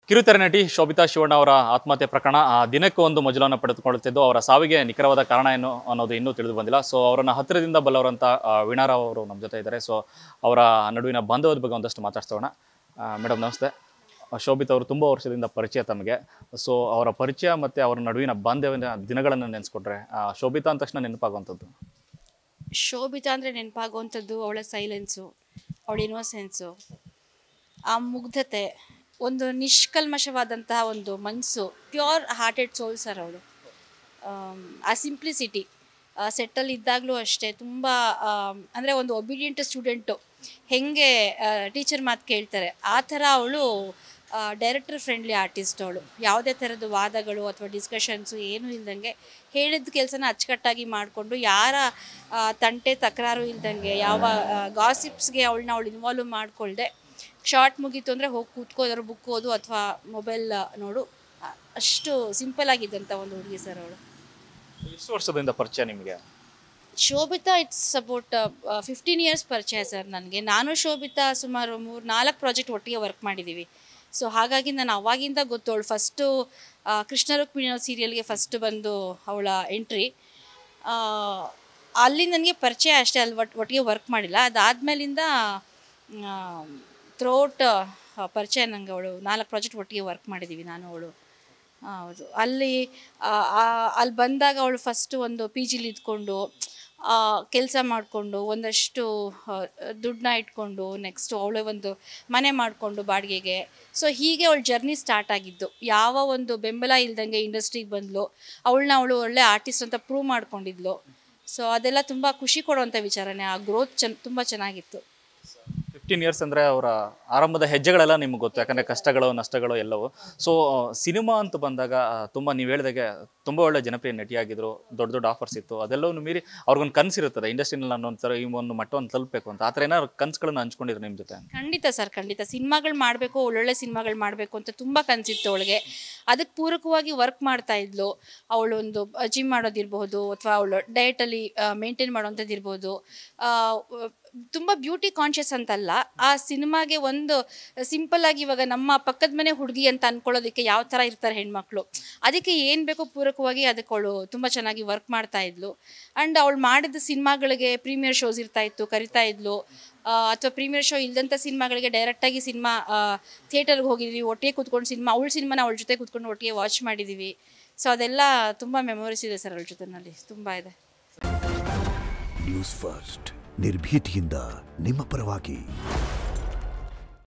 ಕಿರುತೆರೆ ನಟಿ ಶೋಭಿತಾ ಶಿವಣ್ಣ ಅವರ ಆತ್ಮಹತ್ಯೆ ಪ್ರಕರಣ ದಿನಕ್ಕೆ ಒಂದು ಮಜಲನ್ನು ಪಡೆದುಕೊಳ್ಳುತ್ತಿದ್ದು ಅವರ ಸಾವಿಗೆ ನಿಖರವಾದ ಕಾರಣ ಏನು ಅನ್ನೋದು ಇನ್ನೂ ತಿಳಿದು ಬಂದಿಲ್ಲ. ಸೊ ಅವರನ್ನು ಹತ್ತಿರದಿಂದ ಬಲ್ಲವರಂತ ವೀಣಾರಾವ್ ಅವರು ನಮ್ಮ ಜೊತೆ ಇದ್ದಾರೆ. ಸೊ ಅವರ ನಡುವಿನ ಬಾಂಧವ್ಯದ ಬಗ್ಗೆ ಒಂದಷ್ಟು ಮಾತಾಡ್ಸೋಣ. ಮೇಡಮ್ ನಮಸ್ತೆ. ಶೋಭಿತಾ ಅವರು ತುಂಬ ವರ್ಷದಿಂದ ಪರಿಚಯ ತಮಗೆ. ಸೊ ಅವರ ಪರಿಚಯ ಮತ್ತು ಅವರ ನಡುವಿನ ಬಾಂಧವ್ಯದ ದಿನಗಳನ್ನು ನೆನೆಸ್ಕೊಟ್ರೆ ಶೋಭಿತಾ ಅಂದ ತಕ್ಷಣ ನೆನಪಾಗುವಂಥದ್ದು? ಶೋಭಿತಾ ಅಂದರೆ ನೆನಪಾಗುವಂಥದ್ದು ಅವಳ ಸೈಲೆನ್ಸು, ಅವಳ ಇನ್ನೋಸೆನ್ಸು, ಆ ಮುಗ್ಧತೆ, ಒಂದು ನಿಷ್ಕಲ್ಮಶವಾದಂತಹ ಒಂದು ಮನಸ್ಸು, ಪ್ಯೂರ್ ಹಾರ್ಟೆಡ್ ಸೋಲ್ ಸರ್ ಅವಳು. ಆ ಸಿಂಪ್ಲಿಸಿಟಿ, ಸೆಟ್ಟಲ್ಲಿ ಇದ್ದಾಗಲೂ ಅಷ್ಟೇ ತುಂಬ ಅಂದರೆ ಒಂದು ಒಬಿಡಿಯಂಟ್ ಸ್ಟೂಡೆಂಟು ಹೆಂಗೆ ಟೀಚರ್ ಮಾತು ಕೇಳ್ತಾರೆ ಆ ಥರ ಅವಳು ಡೈರೆಕ್ಟರ್ ಫ್ರೆಂಡ್ಲಿ ಆರ್ಟಿಸ್ಟ್. ಅವಳು ಯಾವುದೇ ಥರದ ವಾದಗಳು ಅಥವಾ ಡಿಸ್ಕಷನ್ಸು ಏನೂ ಇಲ್ದಂಗೆ ಹೇಳಿದ ಕೆಲಸನ ಅಚ್ಚುಕಟ್ಟಾಗಿ ಮಾಡಿಕೊಂಡು ಯಾರ ತಂಟೆ ತಕರಾರು ಇಲ್ದಂಗೆ ಯಾವ ಗಾಸಿಪ್ಸ್ಗೆ ಅವಳು ಇನ್ವಾಲ್ವ್ ಮಾಡಿಕೊಳ್ದೆ ಶಾರ್ಟ್ ಮುಗೀತು ಅಂದರೆ ಹೋಗಿ ಕೂತ್ಕೋದ್ರು, ಬುಕ್ ಓದು ಅಥವಾ ಮೊಬೈಲ್ ನೋಡು, ಅಷ್ಟು ಸಿಂಪಲ್ ಆಗಿದ್ದಂಥ ಒಂದು ಹುಡುಗಿ ಸರ್ ಅವಳು. ಎಷ್ಟು ವರ್ಷದಿಂದ ಪರಿಚಯ ನಿಮಗೆ? ಶೋಭಿತಾ ಇಟ್ಸ್ ಅಬೌಟ್ 15 ಇಯರ್ಸ್ ಪರಿಚಯ ಸರ್ ನನಗೆ. ನಾನು ಶೋಭಿತಾ ಸುಮಾರು 3-4 ಪ್ರಾಜೆಕ್ಟ್ ಒಟ್ಟಿಗೆ ವರ್ಕ್ ಮಾಡಿದ್ದೀವಿ. ಸೊ ಹಾಗಾಗಿ ನಾನು ಅವಾಗಿಂದ ಗೊತ್ತು. ಅವಳು ಫಸ್ಟು ಕೃಷ್ಣ ರುಕ್ಮಿಣಿ ಸೀರಿಯಲ್ಗೆ ಫಸ್ಟ್ ಬಂದು ಅವಳ ಎಂಟ್ರಿ, ಅಲ್ಲಿ ನನಗೆ ಪರಿಚಯ ಅಷ್ಟೇ, ಅಲ್ಲಿ ಒಟ್ಟಿಗೆ ವರ್ಕ್ ಮಾಡಿಲ್ಲ. ಅದಾದಮೇಲಿಂದ ಥ್ರೋಟ್ ಪರಿಚಯ ನನಗೆ. ಅವಳು 4 ಪ್ರಾಜೆಕ್ಟ್ ಒಟ್ಟಿಗೆ ವರ್ಕ್ ಮಾಡಿದ್ದೀವಿ ನಾನು ಅವಳು. ಹೌದು, ಅಲ್ಲಿ ಬಂದಾಗ ಅವಳು ಫಸ್ಟು ಒಂದು ಪಿ ಜಿಲಿ ಇದ್ಕೊಂಡು ಕೆಲಸ ಮಾಡಿಕೊಂಡು ಒಂದಷ್ಟು ದುಡ್ಡನ್ನ ಇಟ್ಕೊಂಡು ನೆಕ್ಸ್ಟು ಅವಳೇ ಒಂದು ಮನೆ ಮಾಡಿಕೊಂಡು ಬಾಡಿಗೆಗೆ. ಸೊ ಹೀಗೆ ಅವಳ ಜರ್ನಿ ಸ್ಟಾರ್ಟ್ ಆಗಿದ್ದು. ಯಾವ ಒಂದು ಬೆಂಬಲ ಇಲ್ದಂಗೆ ಇಂಡಸ್ಟ್ರಿಗೆ ಬಂದಳು. ಅವಳು ಒಳ್ಳೆ ಆರ್ಟಿಸ್ಟ್ ಅಂತ ಪ್ರೂವ್ ಮಾಡ್ಕೊಂಡಿದ್ಲು. ಸೊ ಅದೆಲ್ಲ ತುಂಬ ಖುಷಿ ಕೊಡುವಂಥ ವಿಚಾರನೇ. ಆ ಗ್ರೋತ್ ತುಂಬ ಚೆನ್ನಾಗಿತ್ತು. 15 ಇಯರ್ಸ್ ಅಂದರೆ ಅವರ ಆರಂಭದ ಹೆಜ್ಜೆಗಳೆಲ್ಲ ನಿಮ್ಗೆ ಗೊತ್ತು, ಯಾಕಂದರೆ ಕಷ್ಟಗಳು ನಷ್ಟಗಳು ಎಲ್ಲವೂ. ಸೊ ಸಿನಿಮಾ ಅಂತ ಬಂದಾಗ ತುಂಬ ನೀವು ಹೇಳಿದಾಗೆ ತುಂಬ ಒಳ್ಳೆ ಜನಪ್ರಿಯ ನಟಿಯಾಗಿದ್ದರು, ದೊಡ್ಡ ದೊಡ್ಡ ಆಫರ್ಸ್ ಇತ್ತು. ಅದೆಲ್ಲವೂ ಮೀರಿ ಅವ್ರಿಗೊಂದು ಕನಸಿರುತ್ತದೆ ಇಂಡಸ್ಟ್ರಿನಲ್ಲಿ ಅನ್ನೋಂಥರ ಈ ಒಂದು ಮಟ್ಟವನ್ನು ತಲುಪಬೇಕು ಅಂತ. ಆ ಥರ ಏನಾದ್ರು ಕನಸುಗಳನ್ನು ಹಂಚ್ಕೊಂಡಿದ್ರು ನಿಮ್ಮ ಜೊತೆ? ಖಂಡಿತ ಸರ್, ಖಂಡಿತ. ಸಿನಿಮಾಗಳು ಮಾಡಬೇಕು, ಒಳ್ಳೊಳ್ಳೆ ಸಿನಿಮಾಗಳು ಮಾಡಬೇಕು ಅಂತ ತುಂಬ ಕನಸಿತ್ತು ಅವಳಿಗೆ. ಅದಕ್ಕೆ ಪೂರಕವಾಗಿ ವರ್ಕ್ ಮಾಡ್ತಾ ಇದ್ಲು. ಅವಳೊಂದು ಜಿಮ್ ಮಾಡೋದಿರ್ಬೋದು ಅಥವಾ ಅವಳು ಡಯಟಲ್ಲಿ ಮೇಂಟೈನ್ ಮಾಡೋವಂಥದ್ದು ಇರ್ಬೋದು. ತುಂಬ ಬ್ಯೂಟಿ ಕಾನ್ಷಿಯಸ್ ಅಂತಲ್ಲ, ಆ ಸಿನಿಮಾಗೆ ಒಂದು ಸಿಂಪಲ್ಲಾಗಿ ಇವಾಗ ನಮ್ಮ ಪಕ್ಕದ ಮನೆ ಹುಡುಗಿ ಅಂತ ಅಂದ್ಕೊಳ್ಳೋದಕ್ಕೆ ಯಾವ ಥರ ಇರ್ತಾರೆ ಹೆಣ್ಮಕ್ಳು, ಅದಕ್ಕೆ ಏನು ಬೇಕೋ ಪೂರಕವಾಗಿ ಅದಕ್ಕೆ ಅವಳು ತುಂಬ ಚೆನ್ನಾಗಿ ವರ್ಕ್ ಮಾಡ್ತಾ ಇದ್ಲು. ಆ್ಯಂಡ್ ಅವಳು ಮಾಡಿದ ಸಿನಿಮಾಗಳಿಗೆ ಪ್ರೀಮಿಯರ್ ಶೋಸ್ ಇರ್ತಾಯಿತ್ತು, ಕರಿತಾ ಇದ್ಲು. ಅಥವಾ ಪ್ರೀಮಿಯರ್ ಶೋ ಇಲ್ಲದಂಥ ಸಿನಿಮಾಗಳಿಗೆ ಡೈರೆಕ್ಟಾಗಿ ಸಿನಿಮಾ ಥಿಯೇಟರ್ಗೆ ಹೋಗಿದ್ವಿ, ಒಟ್ಟಿಗೆ ಕೂತ್ಕೊಂಡು ಅವಳ ಸಿನಿಮಾನ ಅವಳ ಜೊತೆ ಕೂತ್ಕೊಂಡು ಒಟ್ಟಿಗೆ ವಾಚ್ ಮಾಡಿದ್ದೀವಿ. ಸೊ ಅದೆಲ್ಲ ತುಂಬ ಮೆಮೊರೀಸ್ ಇದೆ ಸರ್ ಅವಳ ಜೊತೆನಲ್ಲಿ, ತುಂಬ ಇದೆ. ನ್ಯೂಸ್ ಫಸ್ಟ್, ನಿರ್ಭೀತಿಯಿಂದ ನಿಮ್ಮ ಪರವಾಗಿ.